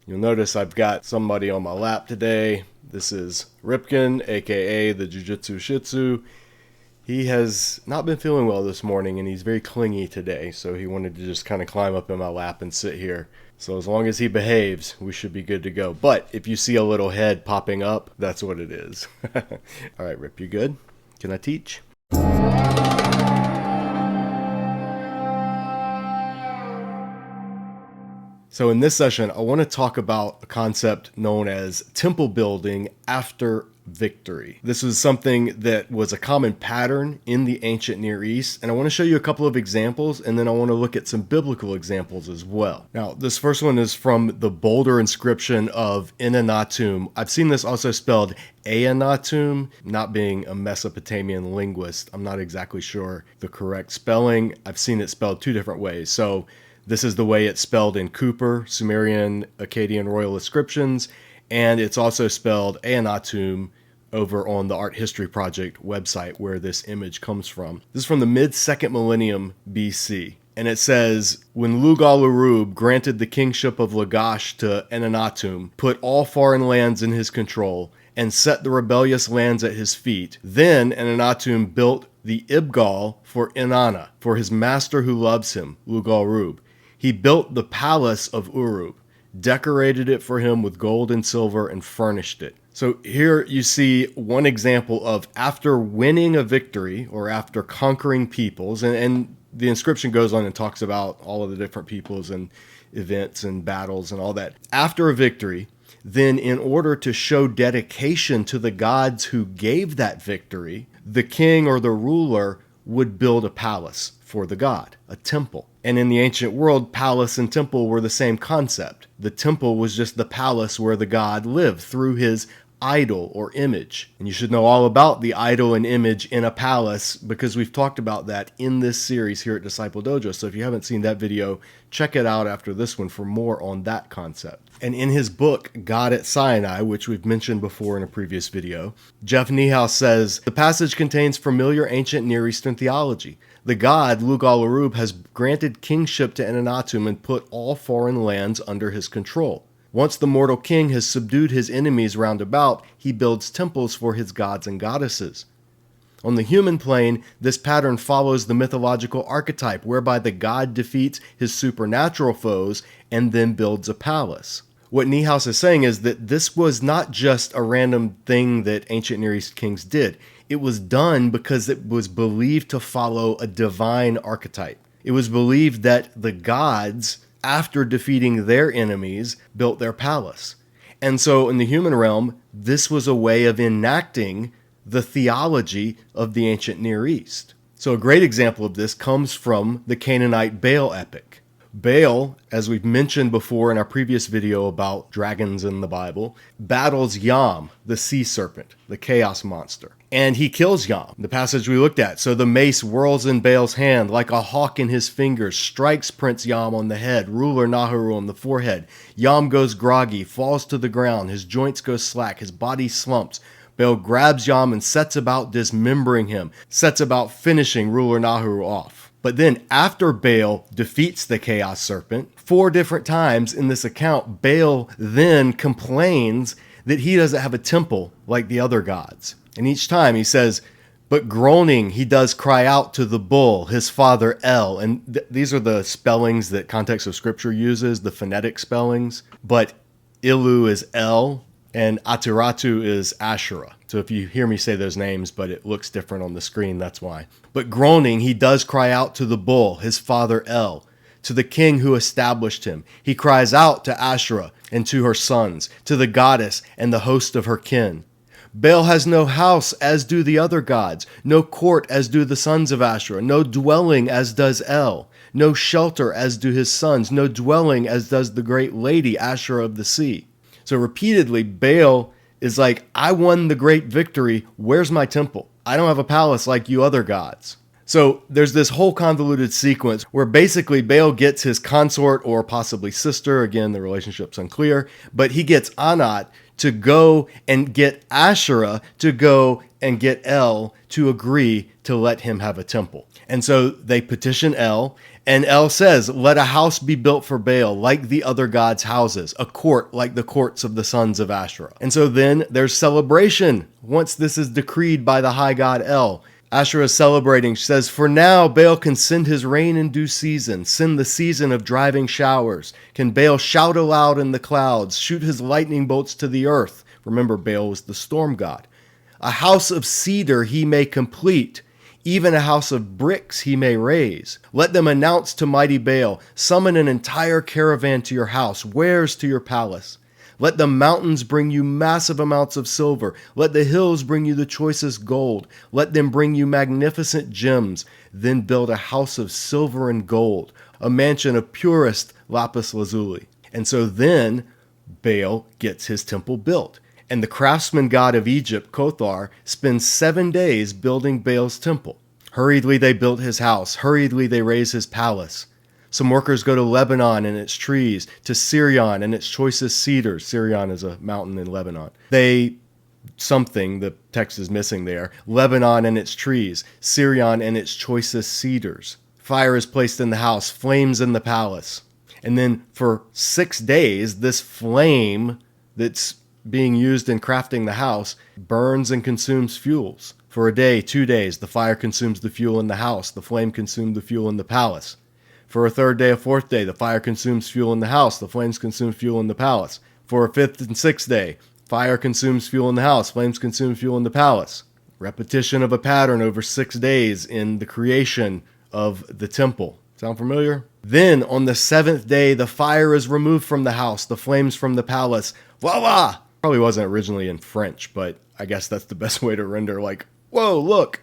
You'll notice I've got somebody on my lap today. This is Ripken, aka the Jiu-Jitsu Shih Tzu. He has not been feeling well this morning and he's very clingy today, so he wanted to just kind of climb up in my lap and sit here. So as long as he behaves, we should be good to go. But if you see a little head popping up, that's what it is. All right, Rip, you good? Can I teach? So in this session, I want to talk about a concept known as temple building after victory. This is something that was a common pattern in the ancient Near East, and I want to show you a couple of examples, and then I want to look at some biblical examples as well. Now, this first one is from the Boulder inscription of Enanatum. I've seen this also spelled Aenatum. Not being a Mesopotamian linguist, I'm not exactly sure the correct spelling. I've seen it spelled two different ways. So this is the way it's spelled in Cooper, Sumerian, Akkadian royal inscriptions, and it's also spelled Aenatum over on the Art History Project website where this image comes from. This is from the mid-2nd millennium BC, and it says, when Lugal-Urub granted the kingship of Lagash to Enanatum, put all foreign lands in his control, and set the rebellious lands at his feet, then Enanatum built the Ibgal for Inanna, for his master who loves him, Lugal-Urub. He built the palace of Urub, decorated it for him with gold and silver, and furnished it. So here you see one example of after winning a victory or after conquering peoples, and the inscription goes on and talks about all of the different peoples and events and battles and all that. After a victory, then in order to show dedication to the gods who gave that victory, the king or the ruler would build a palace for the god, a temple. And in the ancient world, palace and temple were the same concept. The temple was just the palace where the god lived through his idol or image. And you should know all about the idol and image in a palace because we've talked about that in this series here at Disciple Dojo. So if you haven't seen that video, check it out after this one for more on that concept. And in his book, God at Sinai, which we've mentioned before in a previous video, Jeff Niehaus says, the passage contains familiar ancient Near Eastern theology. The god, Lugal-Urub, has granted kingship to Enanatum and put all foreign lands under his control. Once the mortal king has subdued his enemies round about, he builds temples for his gods and goddesses. On the human plane, this pattern follows the mythological archetype whereby the god defeats his supernatural foes and then builds a palace. What Niehaus is saying is that this was not just a random thing that ancient Near East kings did. It was done because it was believed to follow a divine archetype. It was believed that the gods, after defeating their enemies, built their palace. And so in the human realm, this was a way of enacting the theology of the ancient Near East. So a great example of this comes from the Canaanite Baal epic. Baal, as we've mentioned before in our previous video about dragons in the Bible, battles Yam, the sea serpent, the chaos monster. And he kills Yam, the passage we looked at. So the mace whirls in Baal's hand like a hawk in his fingers, strikes Prince Yam on the head, ruler Nahuru on the forehead. Yam goes groggy, falls to the ground, his joints go slack, his body slumps. Baal grabs Yam and sets about dismembering him, sets about finishing ruler Nahuru off. But then after Baal defeats the chaos serpent, 4 different times in this account, Baal then complains that he doesn't have a temple like the other gods. And each time he says, but groaning, he does cry out to the bull, his father El. And these are the spellings that Context of Scripture uses, the phonetic spellings. But Ilu is El, and Atiratu is Asherah. So if you hear me say those names, but it looks different on the screen, that's why. But groaning, he does cry out to the bull, his father El, to the king who established him. He cries out to Asherah and to her sons, to the goddess and the host of her kin. Baal has no house as do the other gods, no court as do the sons of Asherah, no dwelling as does El, no shelter as do his sons, no dwelling as does the great lady Asherah of the sea. So repeatedly, Baal is like, I won the great victory, where's my temple? I don't have a palace like you other gods. So there's this whole convoluted sequence where basically Baal gets his consort or possibly sister, again, the relationship's unclear, but he gets Anat to go and get Asherah to go and get El to agree to let him have a temple. And so they petition El, and El says, let a house be built for Baal like the other gods' houses, a court like the courts of the sons of Asherah. And so then there's celebration once this is decreed by the high god El. Asherah is celebrating. She says, for now, Baal can send his rain in due season, send the season of driving showers. Can Baal shout aloud in the clouds, shoot his lightning bolts to the earth? Remember, Baal was the storm god. A house of cedar he may complete, even a house of bricks he may raise. Let them announce to mighty Baal, summon an entire caravan to your house, wares to your palace. Let the mountains bring you massive amounts of silver. Let the hills bring you the choicest gold. Let them bring you magnificent gems. Then build a house of silver and gold, a mansion of purest lapis lazuli. And so then Baal gets his temple built. And the craftsman god of Egypt, Kothar, spends 7 days building Baal's temple. Hurriedly they built his house. Hurriedly they raised his palace. Some workers go to Lebanon and its trees, to Sirion and its choicest cedars. Sirion is a mountain in Lebanon. The text is missing there. Lebanon and its trees, Sirion and its choicest cedars. Fire is placed in the house, flames in the palace. And then for 6 days, this flame that's being used in crafting the house burns and consumes fuels. For a day, 2 days, the fire consumes the fuel in the house, the flame consumed the fuel in the palace. For a third day, a fourth day, the fire consumes fuel in the house, the flames consume fuel in the palace. For a fifth and sixth day, fire consumes fuel in the house, flames consume fuel in the palace. Repetition of a pattern over 6 days in the creation of the temple. Sound familiar? Then, on the 7th day, the fire is removed from the house, the flames from the palace. Voila! Probably wasn't originally in French, but I guess that's the best way to render, like, whoa, look!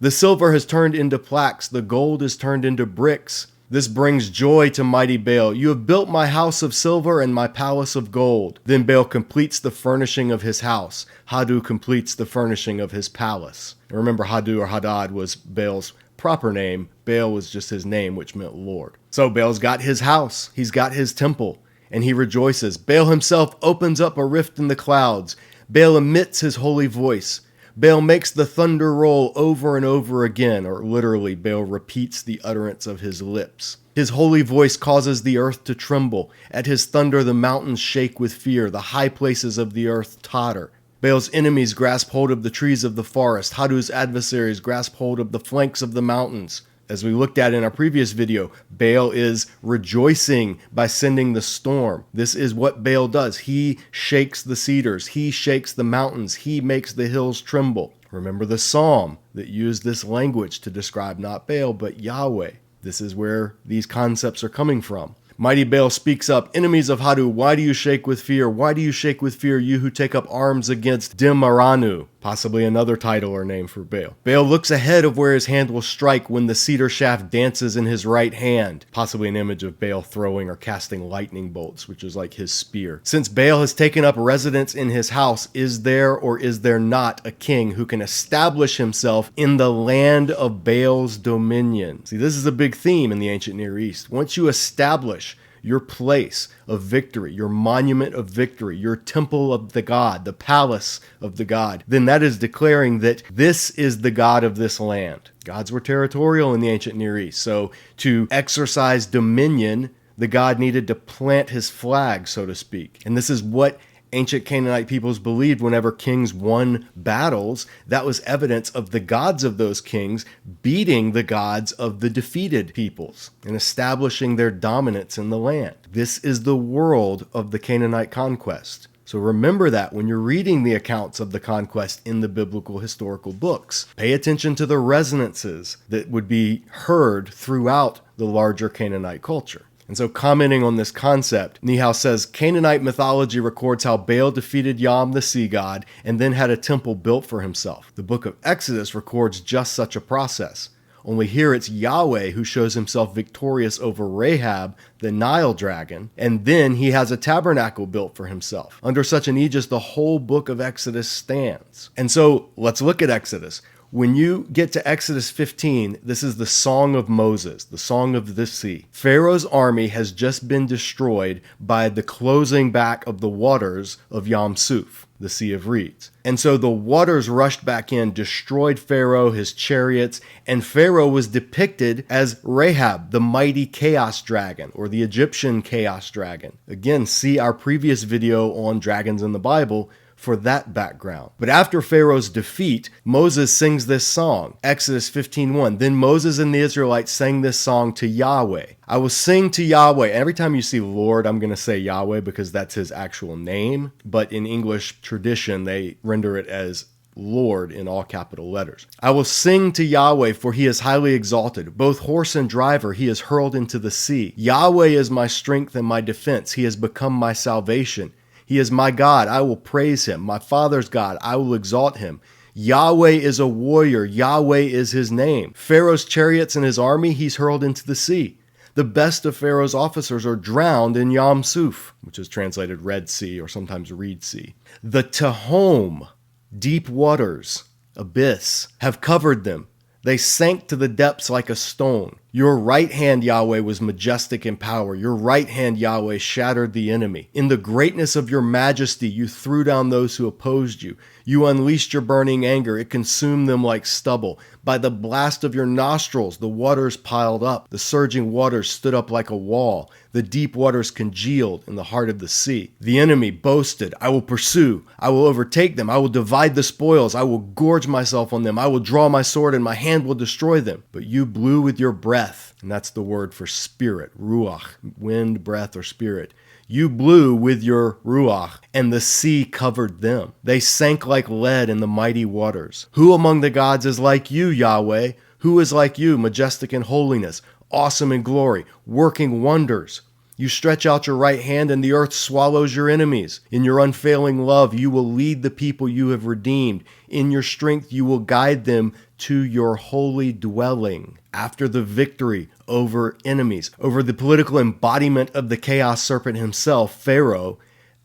The silver has turned into plaques, the gold is turned into bricks. This brings joy to mighty Baal. You have built my house of silver and my palace of gold. Then Baal completes the furnishing of his house. Hadu completes the furnishing of his palace. And remember, Hadu or Hadad was Baal's proper name. Baal was just his name, which meant Lord. So Baal's got his house. He's got his temple. And he rejoices. Baal himself opens up a rift in the clouds. Baal emits his holy voice. Baal makes the thunder roll over and over again, or literally, Baal repeats the utterance of his lips. His holy voice causes the earth to tremble. At his thunder, the mountains shake with fear. The high places of the earth totter. Baal's enemies grasp hold of the trees of the forest. Hadu's adversaries grasp hold of the flanks of the mountains. As we looked at in our previous video, Baal is rejoicing by sending the storm. This is what Baal does. He shakes the cedars. He shakes the mountains. He makes the hills tremble. Remember the psalm that used this language to describe not Baal, but Yahweh. This is where these concepts are coming from. Mighty Baal speaks up, enemies of Hadu, why do you shake with fear? Why do you shake with fear, you who take up arms against Dimaranu? Possibly another title or name for Baal. Baal looks ahead of where his hand will strike when the cedar shaft dances in his right hand. Possibly an image of Baal throwing or casting lightning bolts, which is like his spear. Since Baal has taken up residence in his house, is there or is there not a king who can establish himself in the land of Baal's dominion? See, this is a big theme in the ancient Near East. Once you establish your place of victory, your monument of victory, your temple of the god, the palace of the god, then that is declaring that this is the god of this land. Gods were territorial in the ancient Near East, so to exercise dominion, the god needed to plant his flag, so to speak. And this is what ancient Canaanite peoples believed whenever kings won battles. That was evidence of the gods of those kings beating the gods of the defeated peoples and establishing their dominance in the land. This is the world of the Canaanite conquest. So remember that when you're reading the accounts of the conquest in the biblical historical books. Pay attention to the resonances that would be heard throughout the larger Canaanite culture. And so commenting on this concept, Nihal says, Canaanite mythology records how Baal defeated Yam, the sea god, and then had a temple built for himself. The book of Exodus records just such a process. Only here it's Yahweh who shows himself victorious over Rahab, the Nile dragon, and then he has a tabernacle built for himself. Under such an aegis, the whole book of Exodus stands. And so let's look at Exodus. when you get to Exodus 15, this is the Song of Moses, the Song of the Sea. Pharaoh's army has just been destroyed by the closing back of the waters of Yam Suf, the Sea of Reeds. And so the waters rushed back in, destroyed Pharaoh, his chariots, and Pharaoh was depicted as Rahab, the mighty chaos dragon, or the Egyptian chaos dragon. Again, see our previous video on dragons in the Bible for that background. But after Pharaoh's defeat, Moses sings this song, Exodus 15:1. Then Moses and the Israelites sang this song to Yahweh. I will sing to Yahweh. Every time you see Lord, I'm going to say Yahweh because that's his actual name. But in English tradition, they render it as Lord in all capital letters. I will sing to Yahweh, for he is highly exalted. Both horse and driver he is hurled into the sea. Yahweh is my strength and my defense. He has become my salvation. He is my God, I will praise him. My father's God, I will exalt him. Yahweh is a warrior, Yahweh is his name. Pharaoh's chariots and his army he's hurled into the sea. The best of Pharaoh's officers are drowned in Yam Suf, which is translated Red Sea or sometimes Reed Sea. The Tehom, deep waters, abyss, have covered them. They sank to the depths like a stone. Your right hand, Yahweh, was majestic in power. Your right hand, Yahweh, shattered the enemy. In the greatness of your majesty, you threw down those who opposed you. You unleashed your burning anger. It consumed them like stubble. By the blast of your nostrils, the waters piled up. The surging waters stood up like a wall. The deep waters congealed in the heart of the sea. The enemy boasted, I will pursue. I will overtake them. I will divide the spoils. I will gorge myself on them. I will draw my sword and my hand will destroy them. But you blew with your breath. And that's the word for spirit, ruach, wind, breath, or spirit. You blew with your ruach, and the sea covered them. They sank like lead in the mighty waters. Who among the gods is like you, Yahweh? Who is like you, majestic in holiness, awesome in glory, working wonders? You stretch out your right hand, and the earth swallows your enemies. In your unfailing love, you will lead the people you have redeemed. In your strength, you will guide them to your holy dwelling. After the victory over enemies, over the political embodiment of the chaos serpent himself, Pharaoh,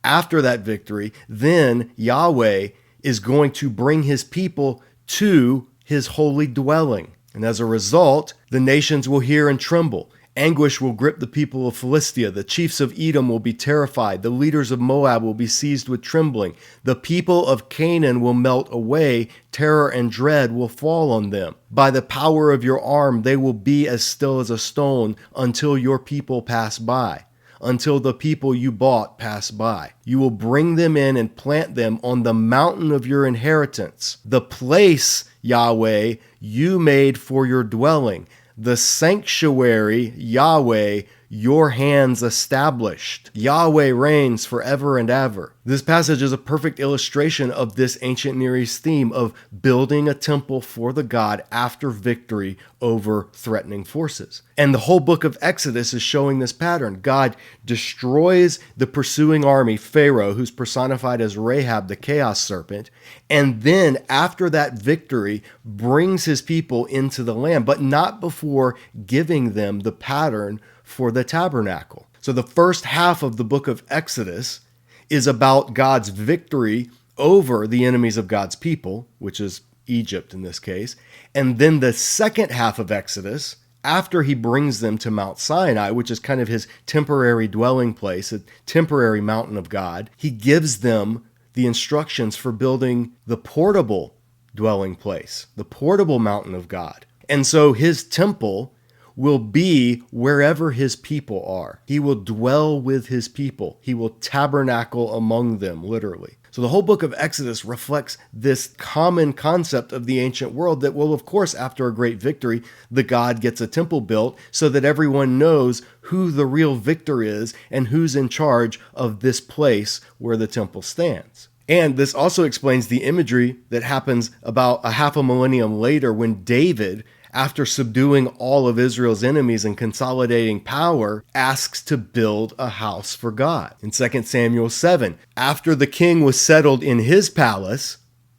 after that victory, then Yahweh is going to bring his people to his holy dwelling. And as a result, the nations will hear and tremble. Anguish will grip the people of Philistia. The chiefs of Edom will be terrified. The leaders of Moab will be seized with trembling. The people of Canaan will melt away. Terror and dread will fall on them. By the power of your arm, they will be as still as a stone until your people pass by, until the people you bought pass by. You will bring them in and plant them on the mountain of your inheritance, the place, Yahweh, you made for your dwelling. The sanctuary, Yahweh, your hands established. Yahweh reigns forever and ever. This passage is a perfect illustration of this ancient Near East theme of building a temple for the God after victory over threatening forces. And the whole book of Exodus is showing this pattern. God destroys the pursuing army, Pharaoh, who's personified as Rahab, the chaos serpent, and then after that victory brings his people into the land, but not before giving them the pattern for the tabernacle. So the first half of the book of Exodus is about God's victory over the enemies of God's people, which is Egypt in this case. And then the second half of Exodus, after he brings them to Mount Sinai, which is kind of his temporary dwelling place, a temporary mountain of God, he gives them the instructions for building the portable dwelling place, the portable mountain of God. And so his temple will be wherever his people are. He will dwell with his people. He will tabernacle among them, literally. So the whole book of Exodus reflects this common concept of the ancient world that, well, of course, after a great victory, the God gets a temple built so that everyone knows who the real victor is and who's in charge of this place where the temple stands. And this also explains the imagery that happens about a half a millennium later when David, after subduing all of Israel's enemies and consolidating power, asks to build a house for God. In 2 Samuel 7, after the king was settled in his palace,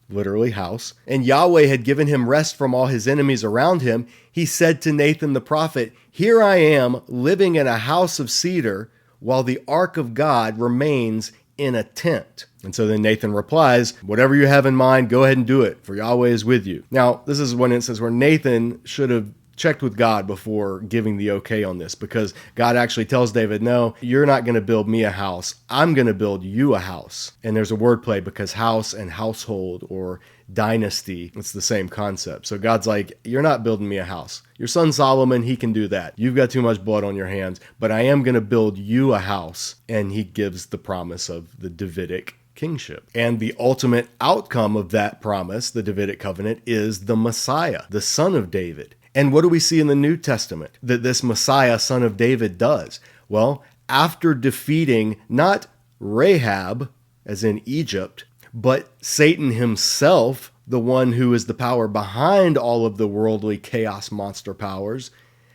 literally house, and Yahweh had given him rest from all his enemies around him, he said to Nathan the prophet, "Here I am living in a house of cedar, while the ark of God remains in a tent. And so then Nathan replies, whatever you have in mind, go ahead and do it, for Yahweh is with you. Now, this is one instance where Nathan should have checked with God before giving the okay on this, because God actually tells David, no, you're not going to build me a house. I'm going to build you a house. And there's a wordplay because house and household or dynasty, it's the same concept. So God's like, you're not building me a house. Your son Solomon, he can do that. You've got too much blood on your hands, but I am going to build you a house. And he gives the promise of the Davidic kingship. And the ultimate outcome of that promise, the Davidic covenant, is the Messiah, the son of David. And what do we see in the New Testament that this Messiah, son of David, does? Well, after defeating not Rahab, as in Egypt, but Satan himself, the one who is the power behind all of the worldly chaos monster powers,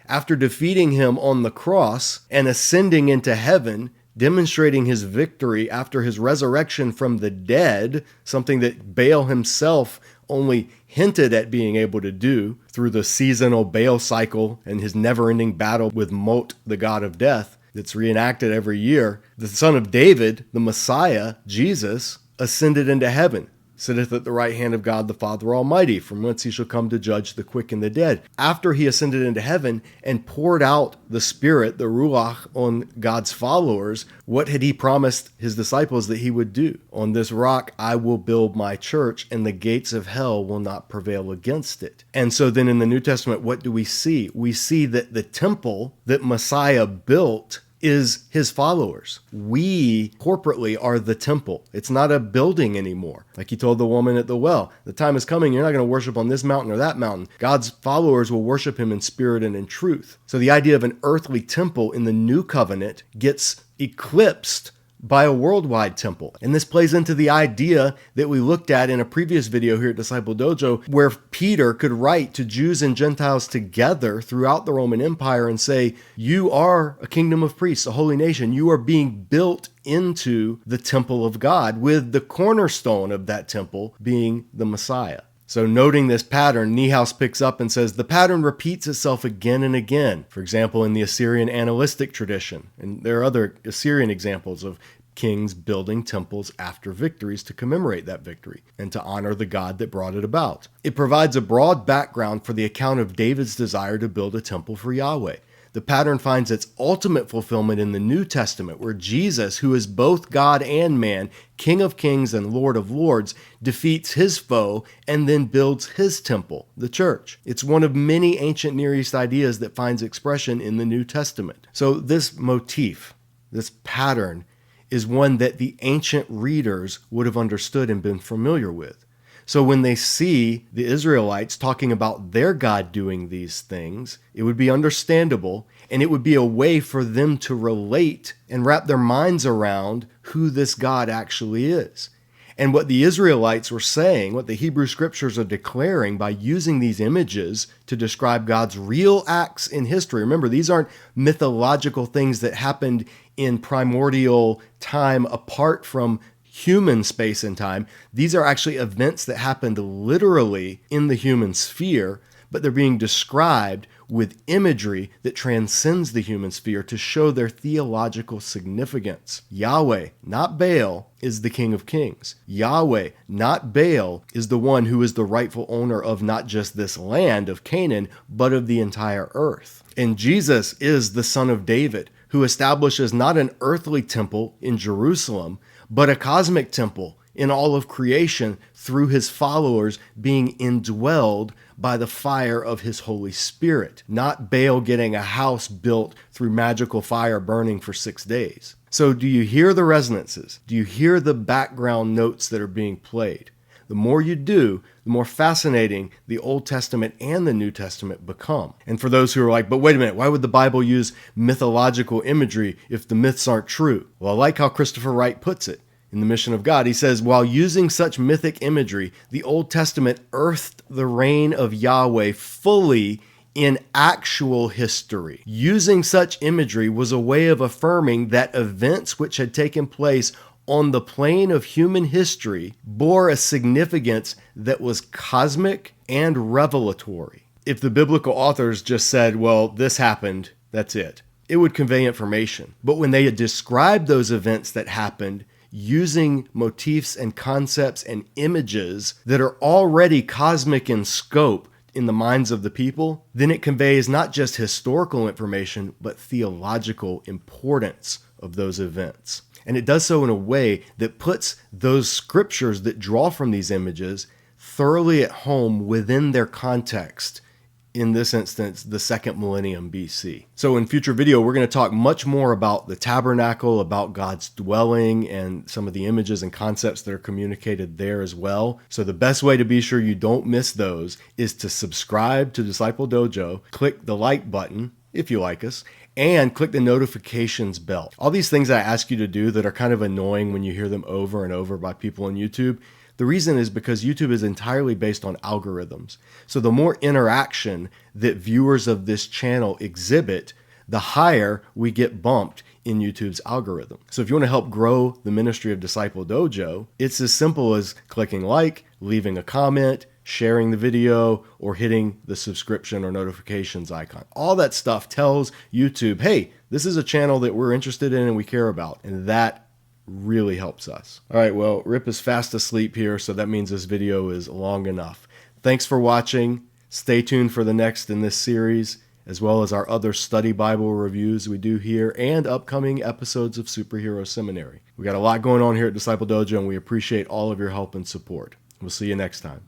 after defeating him on the cross and ascending into heaven, demonstrating his victory after his resurrection from the dead, something that Baal himself only hinted at being able to do through the seasonal Baal cycle and his never-ending battle with Mot, the god of death, that's reenacted every year. The son of David, the Messiah, Jesus, ascended into heaven, sitteth at the right hand of God the Father Almighty, from whence he shall come to judge the quick and the dead. After he ascended into heaven and poured out the Spirit, the Ruach, on God's followers, what had he promised his disciples that he would do? On this rock I will build my church, and the gates of hell will not prevail against it. And so then in the New Testament, what do we see? We see that the temple that Messiah built is his followers. We corporately are the temple. It's not a building anymore. Like he told the woman at the well, the time is coming, you're not going to worship on this mountain or that mountain. God's followers will worship him in spirit and in truth. So the idea of an earthly temple in the new covenant gets eclipsed by a worldwide temple. And this plays into the idea that we looked at in a previous video here at Disciple Dojo, where Peter could write to Jews and Gentiles together throughout the Roman Empire and say, you are a kingdom of priests, a holy nation. You are being built into the temple of God, with the cornerstone of that temple being the Messiah. So noting this pattern, Niehaus picks up and says, the pattern repeats itself again and again. For example, in the Assyrian Annalistic tradition, and there are other Assyrian examples of kings building temples after victories to commemorate that victory and to honor the God that brought it about. It provides a broad background for the account of David's desire to build a temple for Yahweh. The pattern finds its ultimate fulfillment in the New Testament, where Jesus, who is both God and man, King of kings and Lord of lords, defeats his foe and then builds his temple, the church. It's one of many ancient Near East ideas that finds expression in the New Testament. So this motif, this pattern, is one that the ancient readers would have understood and been familiar with. So when they see the Israelites talking about their God doing these things, it would be understandable, and it would be a way for them to relate and wrap their minds around who this God actually is. And what the Israelites were saying, what the Hebrew scriptures are declaring by using these images to describe God's real acts in history. Remember, these aren't mythological things that happened in primordial time apart from human space and time. These are actually events that happened literally in the human sphere, but they're being described with imagery that transcends the human sphere to show their theological significance. Yahweh, not Baal, is the King of Kings. Yahweh, not Baal, is the one who is the rightful owner of not just this land of Canaan, but of the entire earth. And Jesus is the Son of David, who establishes not an earthly temple in Jerusalem, but a cosmic temple in all of creation through his followers being indwelled by the fire of his Holy Spirit, not Baal getting a house built through magical fire burning for 6 days. So do you hear the resonances? Do you hear the background notes that are being played? The more you do, the more fascinating the Old Testament and the New Testament become. And for those who are like, but wait a minute, why would the Bible use mythological imagery if the myths aren't true? Well, I like how Christopher Wright puts it in The Mission of God. He says, while using such mythic imagery, the Old Testament earthed the reign of Yahweh fully in actual history. Using such imagery was a way of affirming that events which had taken place on the plane of human history bore a significance that was cosmic and revelatory. If the biblical authors just said, well, this happened, that's it would convey information. But when they had described those events that happened, using motifs and concepts and images that are already cosmic in scope in the minds of the people, then it conveys not just historical information, but theological importance of those events. And it does so in a way that puts those scriptures that draw from these images thoroughly at home within their context, in this instance, the second millennium BC. So in future video, we're going to talk much more about the tabernacle, about God's dwelling, and some of the images and concepts that are communicated there as well. So the best way to be sure you don't miss those is to subscribe to Disciple Dojo, click the like button if you like us, and click the notifications bell. All these things I ask you to do that are kind of annoying when you hear them over and over by people on YouTube, the reason is because YouTube is entirely based on algorithms. So the more interaction that viewers of this channel exhibit, the higher we get bumped in YouTube's algorithm. So if you want to help grow the ministry of Disciple Dojo, it's as simple as clicking like, leaving a comment, sharing the video, or hitting the subscription or notifications icon. All that stuff tells YouTube, hey, this is a channel that we're interested in and we care about. And that really helps us. All right, well, Rip is fast asleep here, so that means this video is long enough. Thanks for watching. Stay tuned for the next in this series, as well as our other study Bible reviews we do here and upcoming episodes of Superhero Seminary. We got a lot going on here at Disciple Dojo, and we appreciate all of your help and support. We'll see you next time.